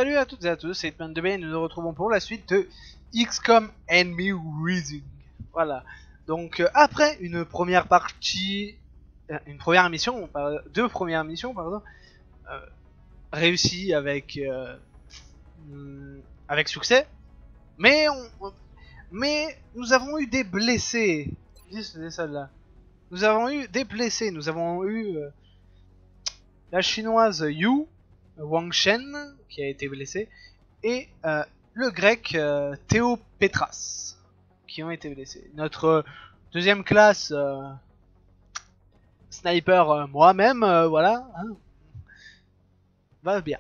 Salut à toutes et à tous, c'est Hitman2B et nous nous retrouvons pour la suite de XCOM Enemy Rising. Voilà, donc après une première partie, deux premières missions, pardon, réussies avec succès, mais nous avons eu des blessés. C'est celle-là. Nous avons eu des blessés, nous avons eu la chinoise Yu, Wang Shen, qui a été blessé, et le grec Théo Petras, qui ont été blessés. Notre deuxième classe sniper, moi-même, voilà, hein, va bien.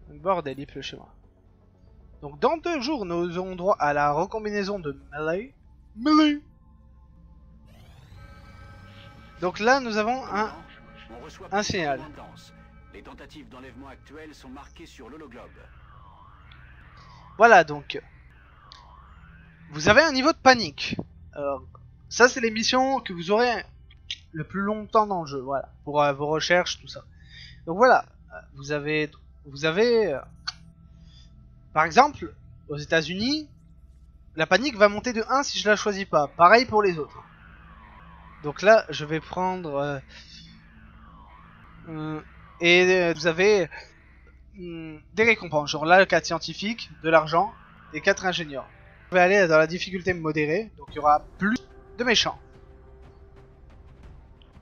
Bordel, il pleut chez moi. Donc dans 2 jours, nous aurons droit à la recombinaison de Melee. Donc là, nous avons un signal. Les tentatives d'enlèvement actuelles sont marquées sur l'hologlobe. Voilà, donc vous avez un niveau de panique. Alors, ça, c'est les missions que vous aurez le plus longtemps dans le jeu, voilà, pour vos recherches, tout ça. Donc voilà, vous avez par exemple, aux États-Unis, la panique va monter de 1 si je la choisis pas. Pareil pour les autres. Donc là, je vais prendre et vous avez des récompenses, genre là le 4 scientifique, de l'argent et 4 ingénieurs. Je vais aller dans la difficulté modérée, donc il y aura plus de méchants.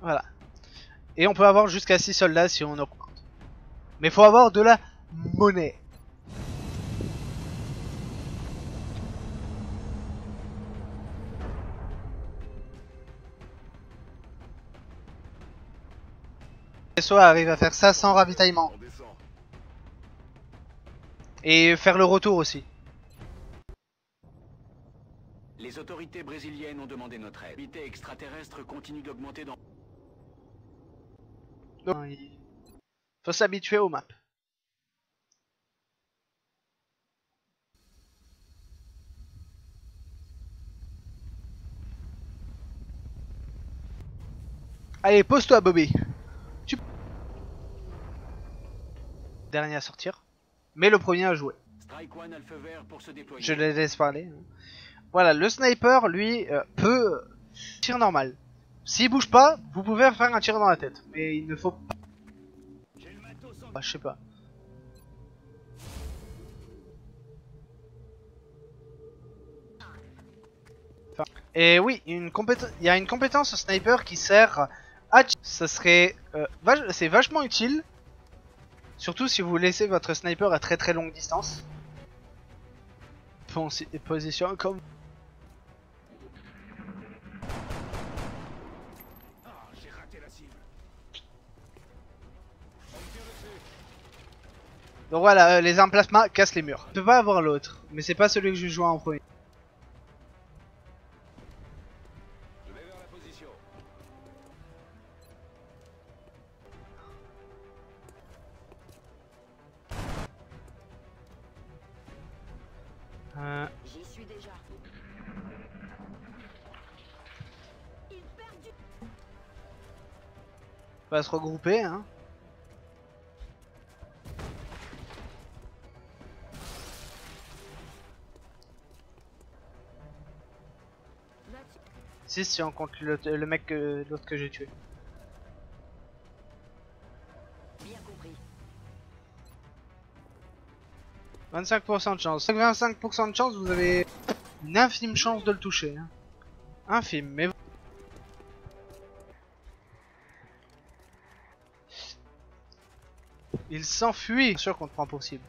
Voilà. Et on peut avoir jusqu'à 6 soldats si on augmente. Mais il faut avoir de la monnaie. Le SO arrive à faire ça sans ravitaillement. Et faire le retour aussi. Les autorités brésiliennes ont demandé notre aide. L'activité extraterrestre continue d'augmenter dans... Donc, il faut s'habituer aux maps. Allez, pose-toi Bobby. Dernier à sortir. Mais le premier à jouer. Strike One a le feu vert pour se déployer. Je les laisse parler. Voilà, le sniper, lui, peut tirer normal. S'il bouge pas, vous pouvez faire un tir dans la tête. Mais il ne faut pas... Ah, je sais pas. Enfin, et oui, il y a une compétence au sniper qui sert à... Ça serait... c'est vachement utile. Surtout si vous laissez votre sniper à très longue distance. Position comme... J'ai raté la cible. Donc voilà, les armes plasma cassent les murs. Je peux pas avoir l'autre, mais c'est pas celui que je joue en premier. Je vais vers la position. J'y suis déjà. On va se regrouper, hein. Si on compte le mec l'autre que j'ai tué. Bien compris. 25% de chance. 25% de chance, vous avez une infime chance de le toucher. Hein. Infime, mais... Il s'enfuit. Bien sûr qu'on te prend pour cible.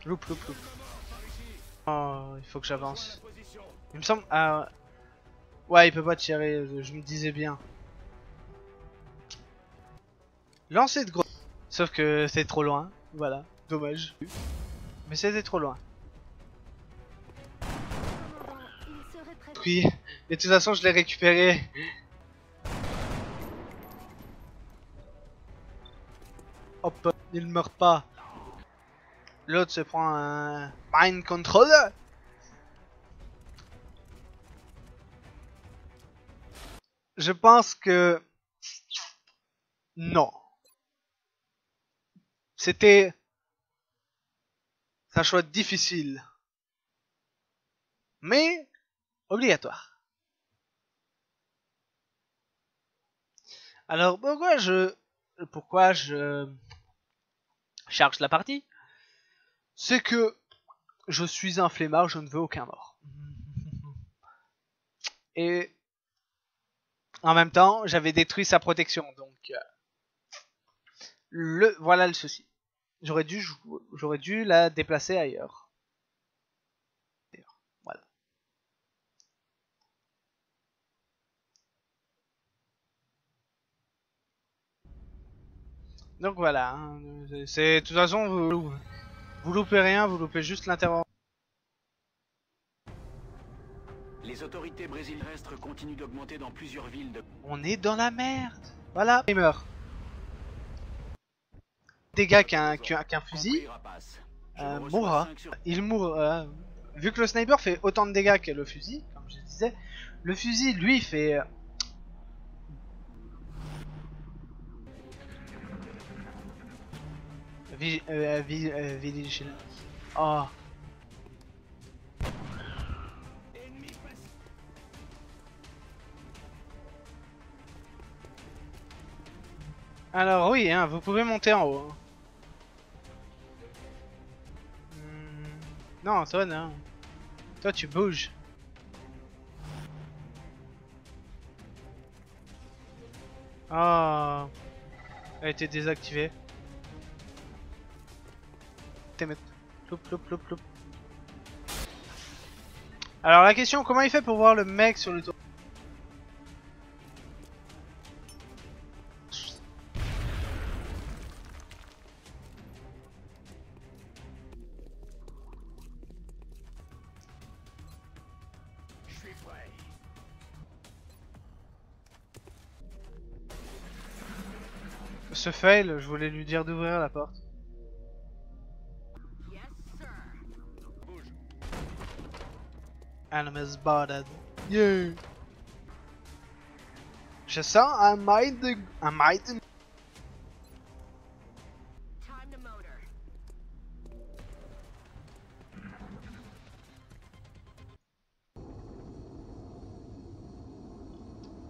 Loup. Oh, il faut que j'avance. Il me semble... Ah... Ouais, il peut pas tirer, je me disais bien. Lancer de gros... Sauf que c'est trop loin. Voilà, dommage. Mais c'était trop loin. Oui, et de toute façon je l'ai récupéré. Hop, il meurt pas. L'autre se prend un mind controller. Je pense que non. C'était un choix difficile, mais obligatoire. Alors pourquoi je charge la partie? C'est que je suis un flemmard, je ne veux aucun mort. Et en même temps, j'avais détruit sa protection, donc voilà le souci. J'aurais dû la déplacer ailleurs. Voilà. Donc voilà. Hein, de toute façon, vous loupez rien, vous loupez juste l'intervention. Les autorités brésiliennes continuent d'augmenter dans plusieurs villes de... On est dans la merde. Voilà. Il meurt. Des gars qu'un fusil mourra. Il mourra. Vu que le sniper fait autant de dégâts que le fusil, comme je disais, le fusil lui fait... Oh. Alors oui, hein, vous pouvez monter en haut. Hein. Non, toi non. Toi tu bouges. Oh. Elle a été désactivée. Alors la question, comment il fait pour voir le mec sur le tour? Ce fail, je voulais lui dire d'ouvrir la porte. Enemy spotted. Yeah. Je sens un mighty.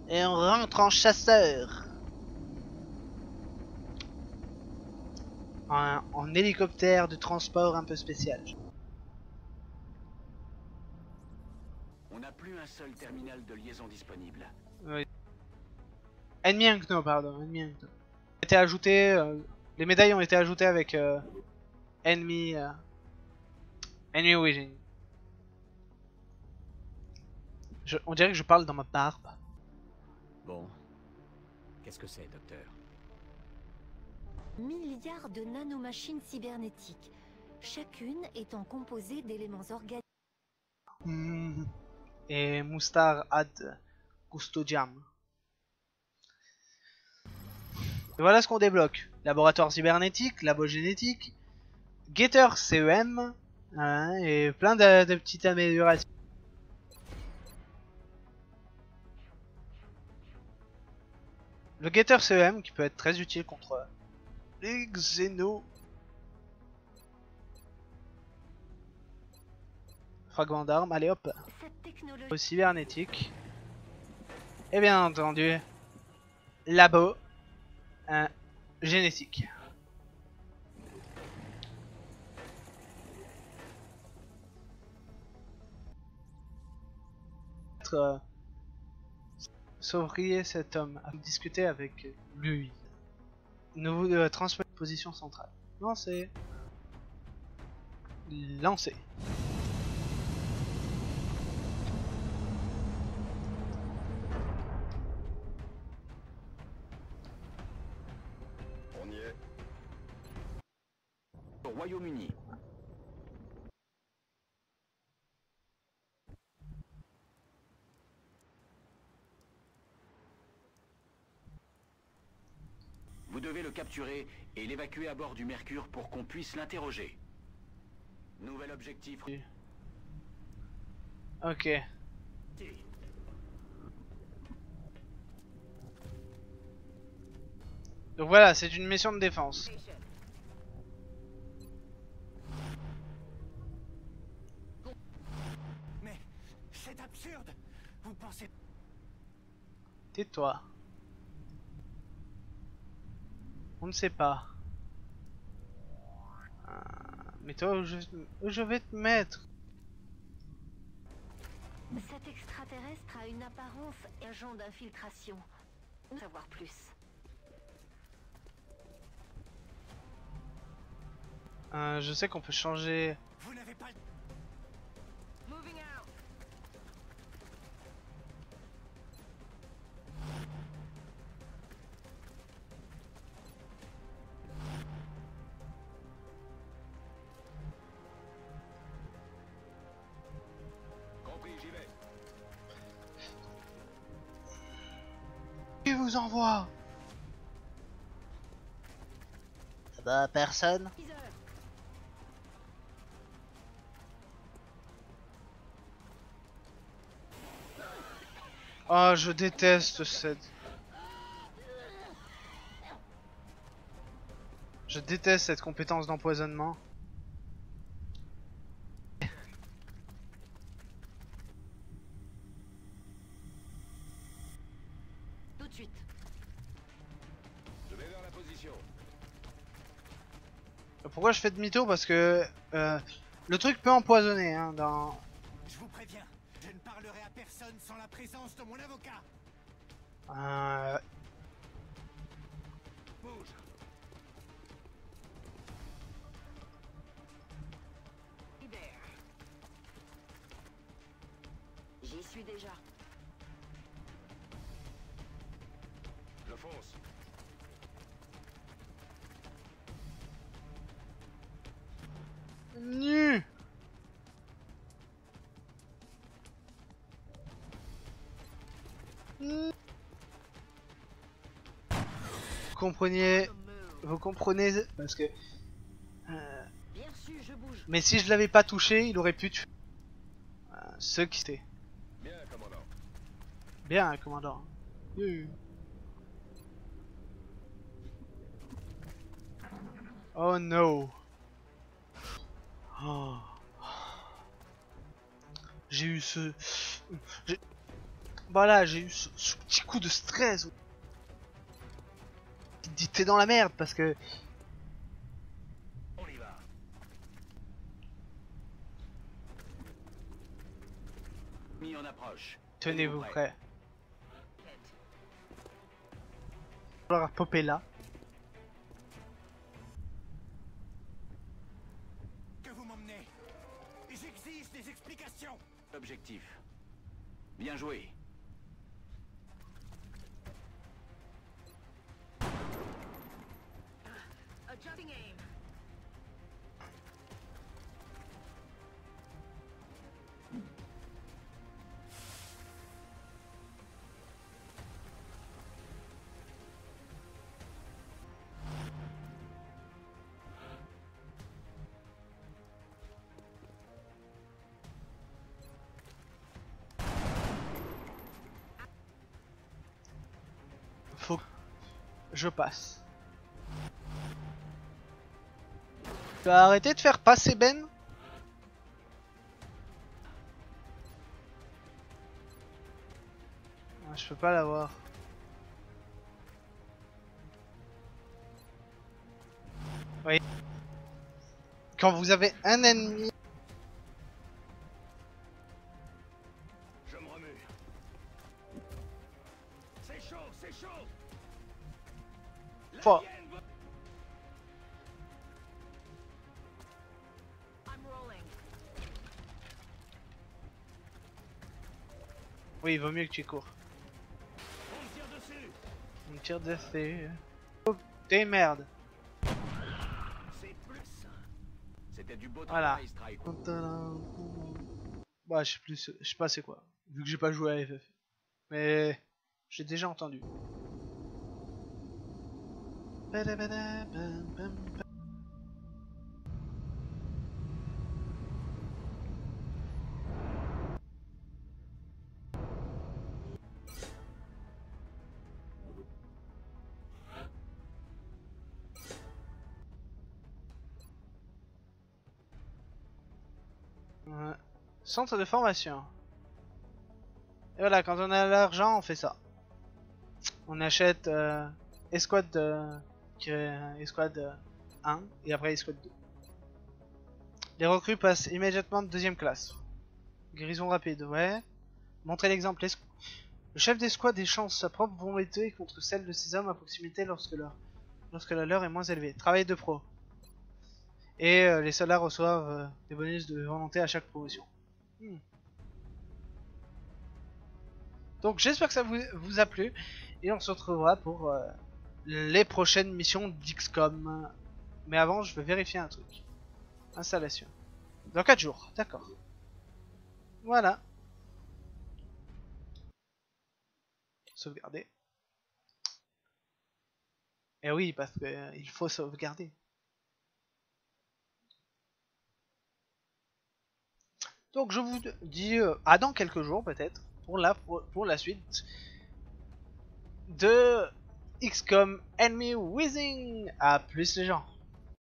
Et on rentre en chasseur. En hélicoptère de transport un peu spécial. On n'a plus un seul terminal de liaison disponible. Oui. Ennemi Unkno, pardon. Ennemi Unkno. Été ajouté, les médailles ont été ajoutées avec Enemy Origin. On dirait que je parle dans ma barbe. Bon. Qu'est-ce que c'est, docteur? Milliards de nanomachines cybernétiques, chacune étant composée d'éléments organiques. Et Mustar ad Custodiam. Et voilà ce qu'on débloque. Laboratoire cybernétique, labo génétique, Getter CEM, et plein de petites améliorations. Le Getter CEM qui peut être très utile contre les Xeno. Fragment d'armes, allez hop. Au cybernétique. Et bien entendu, labo génétique. Sauveriez cet homme à discuter avec lui. Nous vous transmettez position centrale. Lancez. Lancez. On y est. Au Royaume-Uni. Vous devez le capturer et l'évacuer à bord du Mercure pour qu'on puisse l'interroger. Nouvel objectif. Ok. Donc voilà, c'est une mission de défense. Mais c'est absurde. Vous pensez... Tais-toi. On ne sait pas. Mais toi, où je vais te mettre? Cet extraterrestre a une apparence agent d'infiltration. Savoir plus. Je sais qu'on peut changer. Vous n'avez pas... Moving out. Compris, j'y vais. Qui vous envoie? Bah personne. Oh, je déteste cette... Je déteste cette compétence d'empoisonnement. Tout de suite. Je vais vers la position. Pourquoi je fais demi-tour? Parce que le truc peut empoisonner hein, dans... Je vous préviens, je ne parlerai à personne sans la présence de mon avocat. Bouge. J'y suis déjà. Je fonce. Nu. Vous comprenez parce que Bien reçu, je bouge. mais si je l'avais pas touché, il aurait pu tuer ceux qui étaient. Bien, commandant. Bien, commandant. Oh no. Oh. J'ai eu ce... Voilà, j'ai eu ce petit coup de stress. Tu te dis t'es dans la merde parce que... On y va. Mis en approche. Tenez-vous Prêt. prêts. Il va falloir popper là. Que vous m'emmenez. J'exige des explications. Objectif. Bien joué. Adjusting aim. Faut que je passe. Tu vas arrêter de faire passer Ben? Ah, je peux pas l'avoir. Oui. Quand vous avez un ennemi... Je me remue. C'est chaud, c'est chaud. Faut... I'm rolling. Oui, il vaut mieux que tu cours. On me tire dessus. On me tire dessus. Oh, t'es merde. C'est plus ça. C'était du beau Voilà. travail, Strike. Bah, je sais pas c'est quoi. Vu que j'ai pas joué à FF. Mais j'ai déjà entendu. Centre de formation. Et voilà, quand on a l'argent, on fait ça. On achète escouade, escouade 1 et après escouade 2. Les recrues passent immédiatement de deuxième classe. Guérison rapide, ouais. Montrer l'exemple. Le chef d'escouade échange sa propre volonté contre celle de ses hommes à proximité lorsque la leur est moins élevée. Travail de pro. Et les soldats reçoivent des bonus de volonté à chaque promotion. Donc j'espère que ça vous a plu. Et on se retrouvera pour les prochaines missions d'XCOM. Mais avant, je vais vérifier un truc. Installation. Dans 4 jours, d'accord. Voilà. Sauvegarder. Et oui, parce que il faut sauvegarder. Donc je vous dis à dans quelques jours peut-être pour la suite de XCOM Enemy Within. À plus les gens.